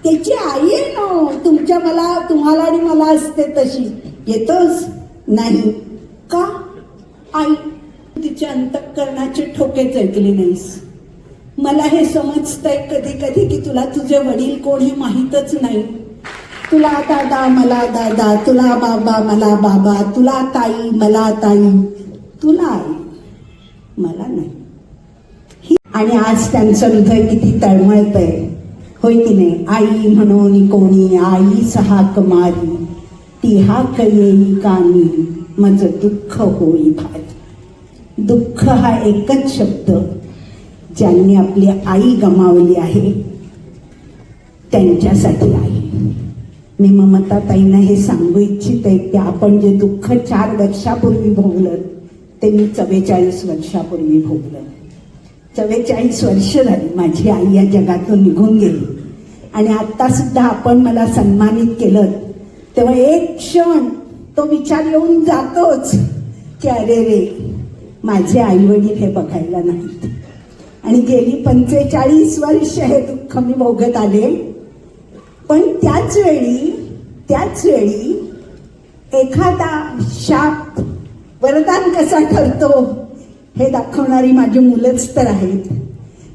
त्याची आई आहे ना तुमच्या मला तुम्हाला आणि मला असते तशी. येतोच नाही का? आई तिच्या अंतःकरणाचे ठोकेच ऐकले नाहीस. मला हे समजतंय कधी कधी की तुला तुझे वडील कोण हे माहीतच नाही. तुला दादा मला दादा, तुला बाबा मला बाबा, तुला ताई मला ताई, तुला आई मला नाही. आणि आज त्यांचं हृदय किती तळमळतंय होय की नाही. आई म्हणून कोणी आईच हाक मारी, ती हाक येई कानी, मज दुःख होई भारी. दुःख हा एकच शब्द ज्यांनी आपली आई गमावली आहे त्यांच्यासाठी आहे. मी ममताताईंना हे सांगू इच्छिते की आपण जे दुःख 4 वर्षापूर्वी भोगलं ते मी 44 वर्षापूर्वी भोगलं. 44 वर्ष झाली माझी आई या जगातून निघून गेली. आणि आता सुद्धा आपण मला सन्मानित केलं तेव्हा एक क्षण तो विचार येऊन जातोच की अरे रे माझे आई वडील हे बघायला नाहीत. आणि गेली 45 वर्ष हे दुःख मी भोगत आले. पण त्याच वेळी एखादा शाप वरदान कसा ठरतो हे दाखवणारी माझी मुलंच तर आहेत.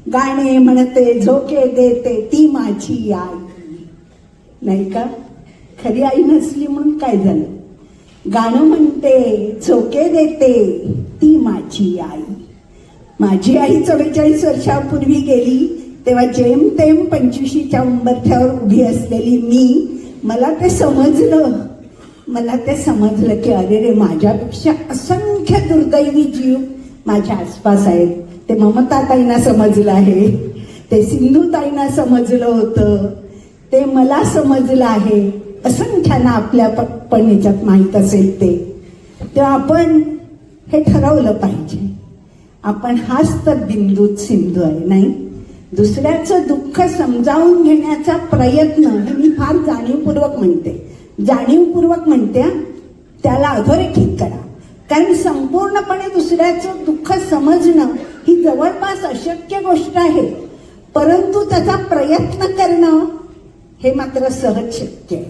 गाणे म्हणते झोके देते ती माझी आई, नाही का? खरी आई नसली म्हणून काय झालं? गाणं म्हणते झोके देते ती माझी आई. माझी आई 44 वर्षापूर्वी गेली तेव्हा जेमतेम 25च्या उंबरठ्यावर उभी असलेली मला ते समजलं की अरे रे माझ्यापेक्षा असंख्य दुर्दैवी जीव माझ्या आसपास आहेत. ते ममताताईंना समजलं आहे, ते सिंधुताईंना समजलं होतं, ते मला समजलं आहे, असंख्यांना आपल्या पण याच्यात माहीत असेल ते. तेव्हा आपण हे ठरवलं पाहिजे आपण हाच तर बिंदूत सिंधू आहे. नाही, दुसऱ्याचं दुःख समजावून घेण्याचा प्रयत्न हे मी फार जाणीवपूर्वक म्हणते त्याला अधोरेखित करा. कारण संपूर्णपणे दुसऱ्याचं दुःख समजणं ही जवळपास अशक्य गोष्ट आहे. परंतु त्याचा प्रयत्न करणं हे मात्र सहज शक्य आहे.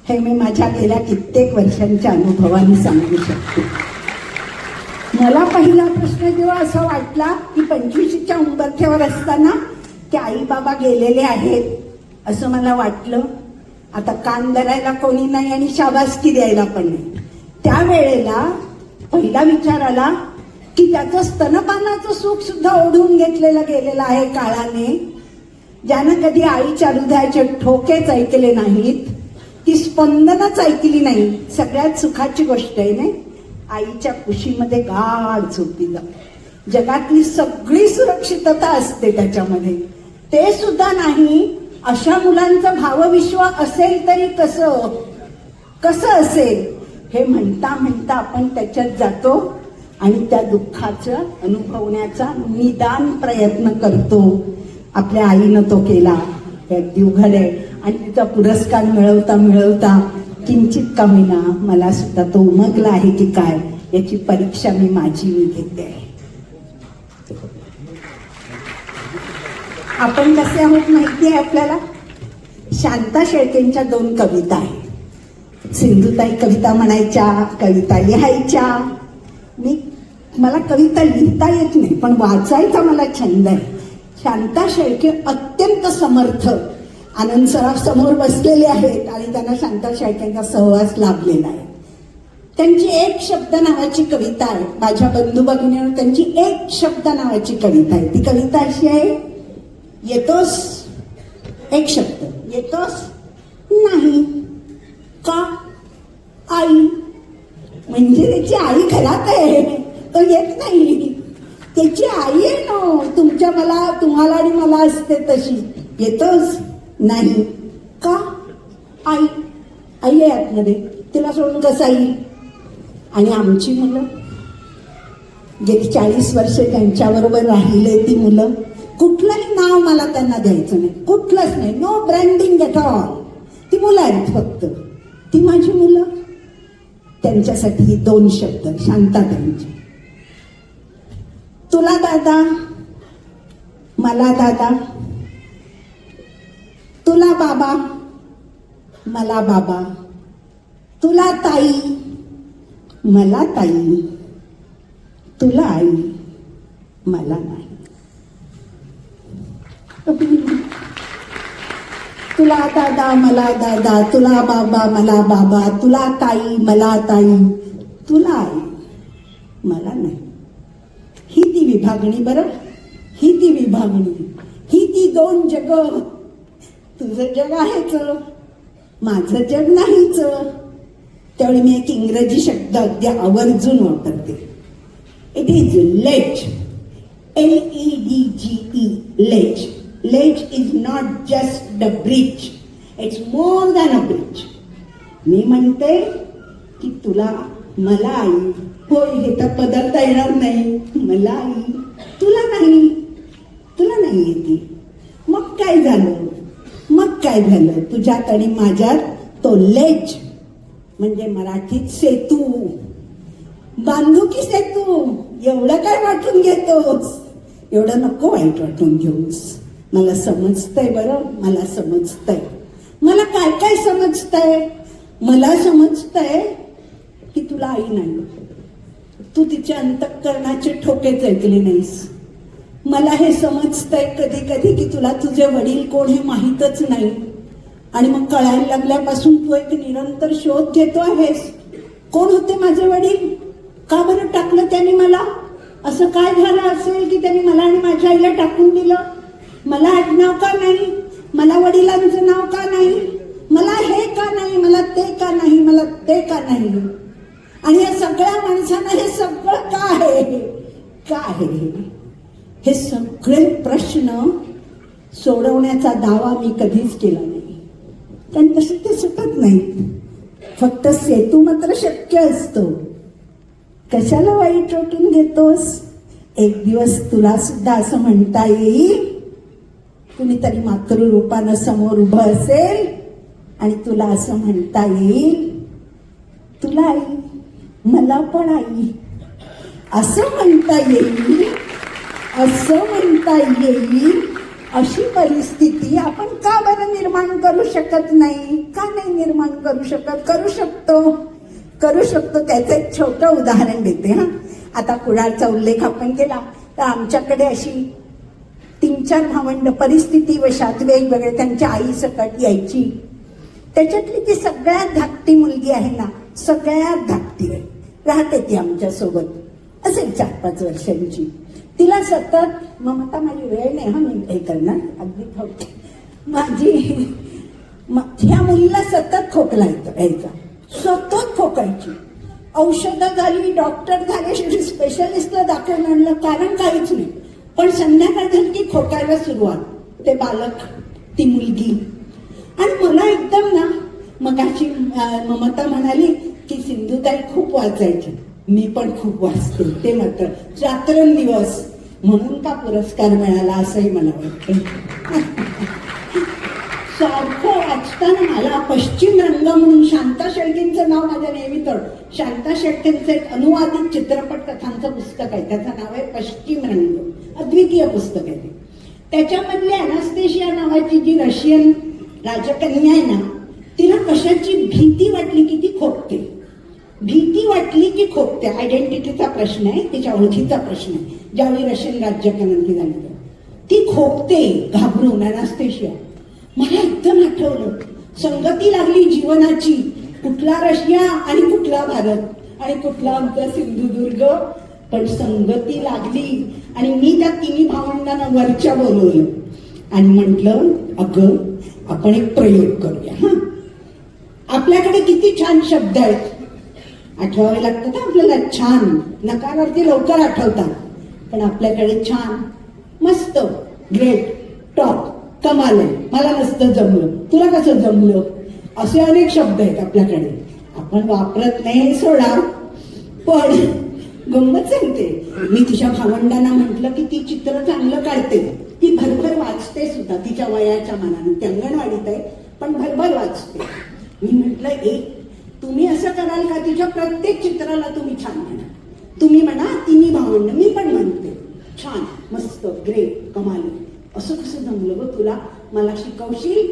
हे मी माझ्या गेल्या कित्येक वर्षांच्या अनुभवाने सांगू शकते. मला पहिला प्रश्न जेव्हा असा वाटला की 25च्या उंबरठ्यावर असताना की आई बाबा गेलेले आहेत असं मला वाटलं. आता कान धरायला कोणी नाही आणि शाबासकी द्यायला पण नाही. त्यावेळेला पहिला विचार आला की त्याचं स्तनपानाचं सुख सुद्धा ओढून गेलेलं आहे काळाने. ज्यानं कधी आईच्या हृदयाचे ठोकेच ऐकले नाहीत, ती स्पंदनच ऐकली नाही. सगळ्यात सुखाची गोष्ट आहे ना, आईच्या कुशीमध्ये गाढ झोपी जाते. जगातली सगळी सुरक्षितता असते त्याच्यामध्ये, ते सुद्धा नाही. अशा मुलांचं भावविश्व असेल तरी कसं असेल हे म्हणता आपण त्याच्यात जातो आणि त्या दुःखाचं अनुभवण्याचा निदान प्रयत्न करतो. आपल्या आईनं तो केला, अगदी उघड आहे. आणि तिचा पुरस्कार मिळवता किंचित का होईना मला सुद्धा तो उमगला आहे की काय याची परीक्षा मी घेते आहे. आपण कसे आहोत माहिती आहे आपल्याला? शांता शेळकेंच्या 2 कविता आहेत. सिंधुताई कविता म्हणायच्या, कविता लिहायच्या. मला कविता लिहिता येत नाही पण वाचायचा मला छंद आहे. शांता शेळके अत्यंत समर्थ. आनंद सराफ समोर बसलेले आहेत आणि त्यांना शांता शेळकेंचा सहवास लाभलेला आहे. त्यांची 1 शब्द नावाची कविता आहे. माझ्या बंधू भगिनीवर त्यांची 1 शब्द नावाची कविता आहे. ती कविता अशी आहे, येतोस? 1 शब्द, येतोस? नाही का? आई. म्हणजे त्याची आई घरात आहे, तो येत नाही. त्याची आई आहे ना तुम्हाला आणि मला असते तशी. येतोस? नाही का? आई आहे आतमध्ये, तिला सोडून कसा येईल? आणि आमची मुलं गेली 40 वर्ष त्यांच्याबरोबर राहिले. ती मुलं, कुठलंही नाव मला त्यांना द्यायचं नाही, कुठलंच नाही, नो ब्रँडिंग ॲट ऑल. ती मुलं आहेत फक्त, ती माझी मुलं. त्यांच्यासाठी 2 शब्द शांताताईंचे. तुला दादा, मला दादा, तुला बाबा मला बाबा, तुला ताई मला ताई, तुला आई मला नाही. तुला दादा मला दादा, तुला बाबा मला बाबा, तुला ताई मला ताई, तुला आई मला नाही. ही ती विभागणी बरं, ही ती विभागणी, ही ती दोन जग. तुझं जग आहेच, माझं जग नाहीच. त्यावेळी मी एक इंग्रजी शब्द अगदी आवर्जून वापरते. It is ledge, LEDGE, ledge. Ledge is not just the bridge, it's more than a bridge. मी म्हणते की तुला मला आई, होय हे तर पदार्थ येणार नाही, मला आई, तुला नाही, तुला नाही येते. मग काय झालं, मग काय झालं, तुझ्यात आणि माझ्यात तो लेज म्हणजे मराठीत सेतू, बांधू की सेतू. एवढं काय वाटून घेतोस, एवढं नको वाईट वाटून घेऊस. मला समजतंय बरं, मला समजतंय. मला काय काय समजतंय, मला समजतंय की तुला आई नाही, तू तिच्या अंतःकरणाचे ठोकेच ऐकले नाहीस. मला हे समजतंय कधी कधी की तुला तुझे वडील कोण हे माहीतच नाही. आणि मग कळायला लागल्यापासून तू एक निरंतर शोध घेतो आहेस. कोण होते माझे वडील, का बरं टाकलं त्यांनी मला, असं काय झालं असेल की त्यांनी मला आणि माझ्या आईला टाकून दिलं. मला आडनाव का नाही, मला वडिलांचं नाव का नाही, मला हे का नाही, मला ते का नाही, मला ते का नाही. आणि या सगळ्या माणसांना हे सगळं का आहे, का आहे, हे सगळे प्रश्न सोडवण्याचा दावा मी कधीच केला नाही. कारण तसे ते सुटत नाही. फक्त सेतू मात्र शक्य असतो. कशाला वाईट वाटून घेतोस. एक दिवस तुला सुद्धा असं म्हणता येईल, कुणीतरी मातृरूपानं समोर उभं असेल आणि तुला असं म्हणता येईल, तुला आई मला पण आई, असं म्हणता येईल, असं म्हणता येईल. अशी परिस्थिती आपण का बरं निर्माण करू शकत नाही, का नाही निर्माण करू शकत. करू शकतो, करू शकतो. त्याचं एक छोटं उदाहरण देते. हा, आता कुडाळचा उल्लेख आपण केला तर आमच्याकडे अशी 3-4 भावंड परिस्थिती वशात वेगवेगळे त्यांच्या आई सकट यायची. त्याच्यातली ती सगळ्यात धाकटी मुलगी आहे ना, सगळ्यात धाकटी आहे, राहते ती आमच्या सोबत असेल 4-5 वर्षांची. तिला सतत, ममता माझी वेळ नाही हा मी हे करणार अगदी फक्त माझी, ह्या मुलीला सतत खोकला यायचा, सतत खोकायची. औषधं झाली, डॉक्टर झाले, शेवटी स्पेशलिस्टला दाखल आणलं, कारण काहीच नाही. पण संध्याकाळ झाली की खोकायला सुरुवात, ते बालक, ती मुलगी. आणि मला एकदम ना मगाशी ममता म्हणाली की सिंधुताई खूप वाचायची, मी पण खूप वाचते. ते मात्र रात्रंदिवस, म्हणून का पुरस्कार मिळाला असंही मला वाटतं. सारखं वाचताना मला पश्चिम रंग म्हणून शांता शेळकेंचं नाव माझ्या नेहमी तोड. शांता शेळकेंचं एक अनुवादित चित्रपट कथांचं पुस्तक आहे, त्याचं नाव आहे पश्चिम रंग, अद्वितीय पुस्तक आहे. त्याच्यामधली अनास्तेशिया नावाची जी रशियन राजकन्या आहे ना, तिला कशाची भीती वाटली की ती खोकते. भीती वाटली की खोकते. आयडेंटिटीचा प्रश्न आहे, तिच्या ओळखीचा प्रश्न आहे. ज्यावेळी रशियन राज्यक्रांती झाली ती खोकते घाबरून, अनास्तेशिया. मला एकदम आठवलं, संगती लागली जीवनाची, कुठला रशिया आणि कुठला भारत आणि कुठला आमचा सिंधुदुर्ग. पण संगती लागली आणि मी त्या तिन्ही भावंडांना वरच्या बोलवलं आणि म्हटलं, अगं आपण एक प्रयोग करूया. हा, आपल्याकडे किती छान शब्द आहेत, आठवावे लागतात आपल्याला. छान नकारार्थी लवकर आठवतात, पण आपल्याकडे छान, मस्त, ग्रेट, टॉप, कमाल आहे, मला नसतं जमलं, तुला कसं जमलं, असे अनेक शब्द आहेत आपल्याकडे. आपण वापरत नाही सोडा, पण गंमत सांगते. मी तिच्या भावंडांना म्हटलं की ती चित्र चांगलं काढते, ती भरभर वाचते सुद्धा तिच्या वयाच्या मानाने. ती अंगणवाडीत आहे पण भरभर वाचते. मी म्हटलं, तुम्ही असं कराल का, तिच्या प्रत्येक चित्राला तुम्ही छान म्हणा, तुम्ही म्हणा तिन्ही भावंड, मी पण म्हणते छान, मस्त, ग्रेट, कमाल. असं कसं जमलं ग तुला, मला शिकवशील.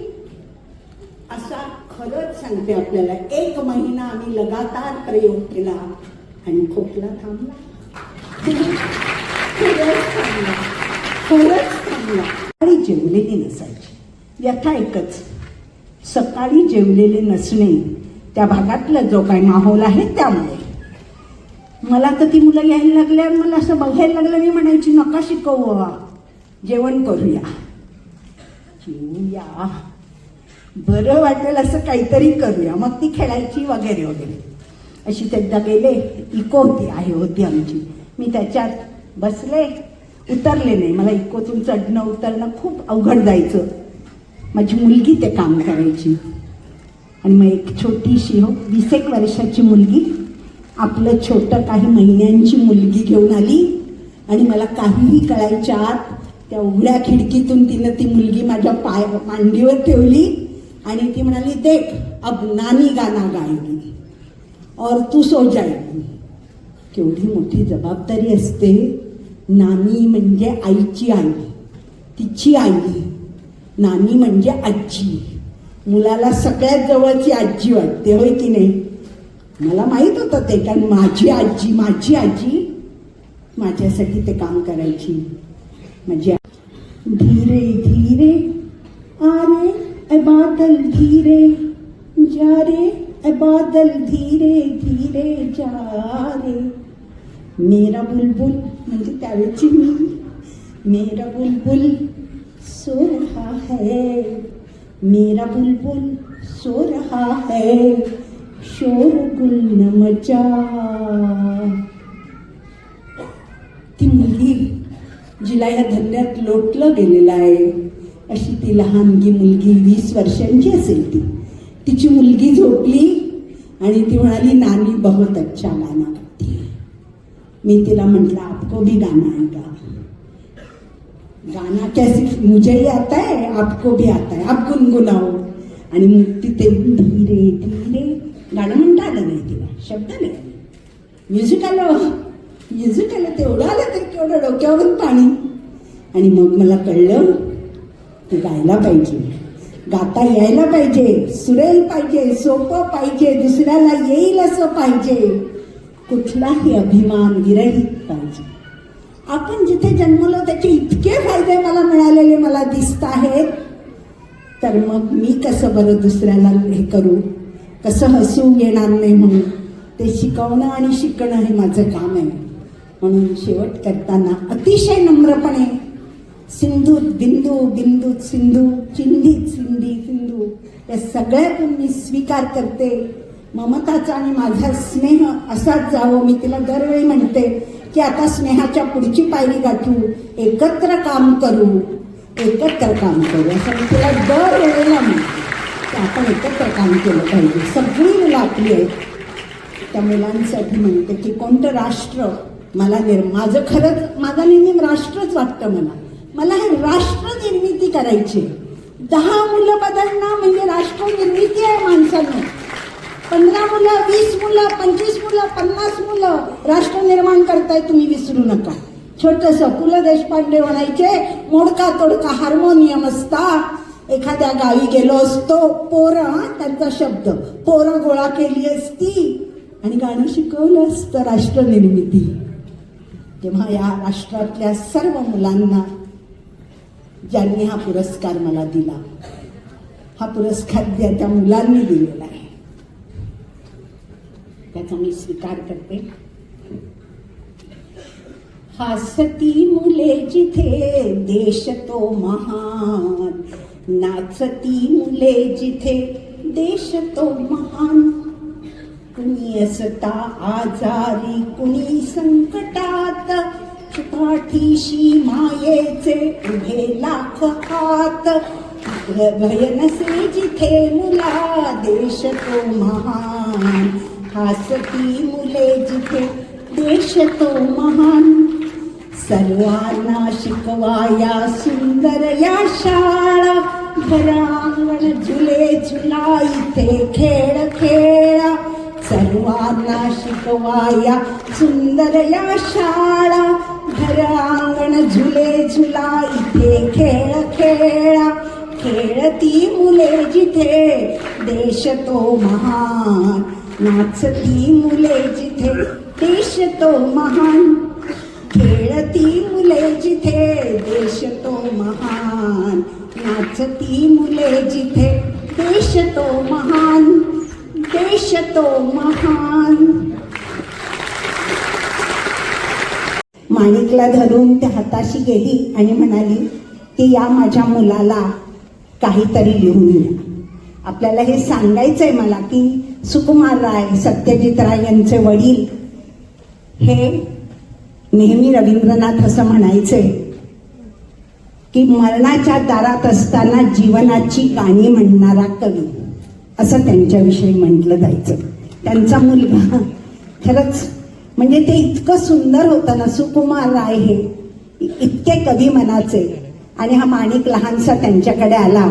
खरंच सांगते आपल्याला, 1 महिना आम्ही लगातार प्रयोग केला आणि खोकला थांबला. खरंच थांबला. आणि जेवलेली नसायची. व्यथा एकच, सकाळी जेवलेले नसणे. त्या भागातला जो काही माहोल आहे त्यामुळे मला तर ती मुलं यायला लागल्यावर मला असं बघायला लागलं. मी म्हणायची नका शिकवू, जेवण करूया, जेवूया, बरं वाटेल असं काहीतरी करूया. मग ती खेळायची वगैरे वगैरे. अशी एकदा गेले, इको होती आमची. मी त्याच्यात बसले, उतरले नाही. मला इकोतून चढणं उतरणं खूप अवघड जायचं. माझी मुलगी ते काम करायची. आणि मग एक छोटीशी 20 वर्षाची मुलगी आपलं छोटं काही महिन्यांची मुलगी घेऊन आली आणि मला काहीही कळायच्या आत त्या उघड्या खिडकीतून तिनं ती मुलगी माझ्या मांडीवर ठेवली आणि ती म्हणाली, देख अब नानी गाना गाएगी और तू सो जाएगी. केवढी मोठी जबाबदारी असते. नानी म्हणजे आईची आई, तिची आई. नानी म्हणजे आजी. मुलाला सगळ्यात जवळची आजी वाटते, होय की नाही? मला माहीत होतं ते, कारण माझी आजी माझ्यासाठी ते काम करायची. माझी धीरे धीरे आ रे ए बादल धीरे जा रे ए बादल धीरे धीरे जा रे. मेरा बुलबुल म्हणजे त्यावेळची मी. मेरा बुलबुल सो रहा है, मेरा बुलबुल सो रहा है, शोरगुल न मचा. ती मुलगी जिला या धंद्यात लोटलं गेलेलं आहे, अशी ती लहानगी मुलगी 20 वर्षांची असेल ती. तिची मुलगी झोपली आणि ती म्हणाली, नानी बहुत अच्छा गाना गाती है. मी तिला म्हटलं, आपको भी गाना आएगा? गाना क्या सिर्फ मुझे ही आता है, आपको भी आता है, आप गुनगुनाओ. आणि मग ती ते धीरे धीरे गाणं म्हणता आलं नाही तिला, शब्द नाही, म्युझिक आलं तेवढं आलं तरी केवढं डोक्यावरून पाणी. आणि मग मला कळलं ते गायला पाहिजे, गाता यायला पाहिजे, सुरेल पाहिजे, सोपं पाहिजे, दुसऱ्याला येईल असं पाहिजे, कुठलाही अभिमान विरहित पाहिजे. आपण जिथे जन्मलो त्याचे इतके फायदे मला मिळालेले मला दिसत आहेत, तर मग मी कसं बरं दुसऱ्याला हे करू, कसं हसू येणार नाही म्हणून ते शिकवणं आणि शिकणं हे माझं काम आहे. म्हणून शेवट करताना अतिशय नम्रपणे सिंधूत बिंदू, बिंदूत सिंधू, चिंधीत सिंधी सिंधू या सगळ्यातून मी स्वीकार करते. ममताचा आणि माझा स्नेह असाच जावं. मी तिला दरवेळी म्हणते की आता स्नेहाच्या पुढची पायरी गाठू, एकत्र काम करू असं मी तिला दरवेळेला म्हणते की आपण एकत्र काम केलं पाहिजे. सगळी मुलं आपली आहेत. त्या मुलांसाठी म्हणते की कोणतं राष्ट्र मला माझं नेहमी राष्ट्रच वाटतं. मला हे राष्ट्र निर्मिती करायची. 10 मुलं बदलणं म्हणजे राष्ट्र निर्मिती आहे माणसानं. 15 मुलं, 20 मुलं, 25 मुलं, 50 मुलं राष्ट्र निर्माण करताय तुम्ही, विसरू नका. छोटंसं पु ल देशपांडे म्हणायचे, मोडका तोडका हार्मोनियम असता. एखाद्या गावी गेलो असतो, पोरं, त्यांचा शब्द, पोरं गोळा केली असती आणि गाणं शिकवलं असतं राष्ट्र निर्मिती. तेव्हा या राष्ट्रातल्या सर्व मुलांना ज्यांनी हा पुरस्कार मला दिला, हा पुरस्कार त्या मुलांनी दिलेला आहे, त्याचा मी स्वीकार करते. हसती मुले जिथे देश तो महान, नाचती मुले जिथे देश तो महान. कुणी असता आजारी, कुणी संकटात, पाठीशी मायेचे उभे लाख हात. भय नसे जिथे मुला देश तो महान, हसती मुले जिथे देश तो महान. सर्वांना शिकवाया सुंदर या शाळा, घरांगण झुले झुला इथे खेळ खेळा. सर्वांना शिकवाया सुंदर या शाळा, घरांगण झुले झुला इथे खेळ खेळा. खेळती मुले जिथे देश तो महान, नाचती मुले जिथे देश तो महान, खेळती मुले जिथे देश तो महान, नाचती मुले जिथे देश तो महान, देश तो महान. माणिकला धरून त्या हाताशी गेली आणि म्हणाली की या माझ्या मुलाला काहीतरी लिहून द्या. आपल्याला हे सांगायचंय मला की सुकुमार राय, सत्यजित राय यांचे वडील हे नेहमी रवींद्रनाथ असं म्हणायचे की मरणाच्या दारात असताना जीवनाची गाणी म्हणणारा कवी, असं त्यांच्याविषयी म्हटलं जायचं. त्यांचा मुलगा खरंच म्हणजे ते इतकं सुंदर होतं ना, सुकुमार राय हे इतके कवी मनाचे. आणि हा माणिक लहानसा त्यांच्याकडे आला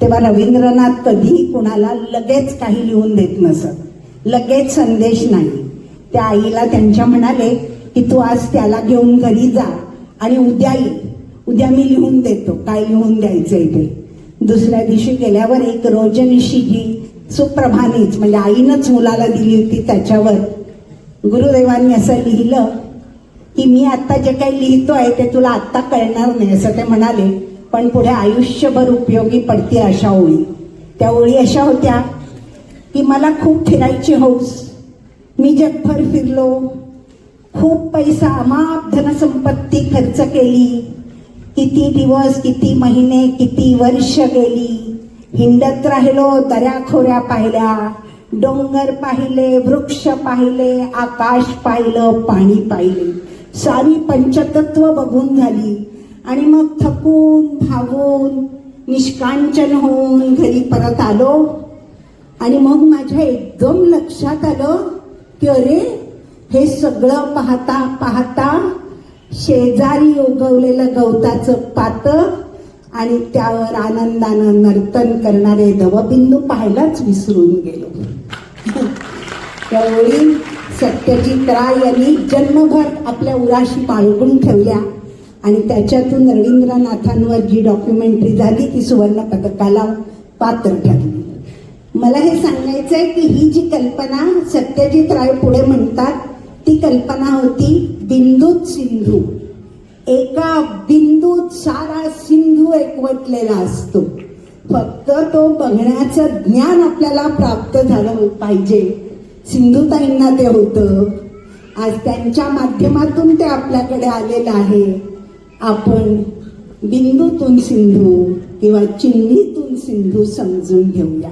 तेव्हा रवींद्रनाथ कधीही कुणाला लगेच काही लिहून देत नसत, लगेच संदेश नाही. त्या आईला त्यांच्या म्हणाले की तू आज त्याला घेऊन घरी जा आणि उद्या ये, उद्या मी लिहून देतो काय लिहून द्यायचंय ते. दुसऱ्या दिवशी गेल्यावर एक रोजनिशी जी सुप्रभानीच म्हणजे आईनंच मुलाला दिली होती त्याच्यावर गुरुदेवांनी असं लिहिलं की मी आता जे काही लिहितोय ते तुला आत्ता कळणार नाही असं ते म्हणाले, पण पुढे आयुष्यभर उपयोगी पडते अशा ओळी. त्या ओळी अशा होत्या की मला खूप फिरायची हौस, मी जगभर फिरलो, खूप पैसा अमाप धनसंपत्ती खर्च केली, किती दिवस किती महिने किती वर्ष गेली, हिंडत राहिलो, दऱ्याखोऱ्या पाहिल्या, डोंगर पाहिले, वृक्ष पाहिले, आकाश पाहिलं, पाणी पाहिले, सारी पंचतत्व बघून झाली. आणि मग थकून भागून निष्कांचन होऊन घरी परत आलो. आणि मग माझ्या एकदम लक्षात आलं की अरे हे सगळं पाहता पाहता शेजारी उगवलेलं गवताचं पातं आणि त्यावर आनंदानं नर्तन करणारे दवबिंदू पाहायलाच विसरून गेलो. त्यावेळी सत्यजित राय यांनी जन्मभर आपल्या उराशी बाळगून ठेवल्या आणि त्याच्यातून रवींद्रनाथांवर जी डॉक्युमेंटरी झाली ती सुवर्ण पदकाला पात्र ठरली. मला हे सांगायचंय की ही जी कल्पना सत्यजित राय पुढे म्हणतात ती कल्पना होती बिंदूत सिंधू. एका बिंदूत सारा सिंधू एकवटलेला असतो, फक्त तो बघण्याचं ज्ञान आपल्याला प्राप्त झालं पाहिजे. सिंधुताईंना ते होतं, आज त्यांच्या माध्यमातून ते आपल्याकडे आलेलं आहे. आपण बिंदूतून सिंधू किंवा चिन्हीतून सिंधू समजून घेऊया.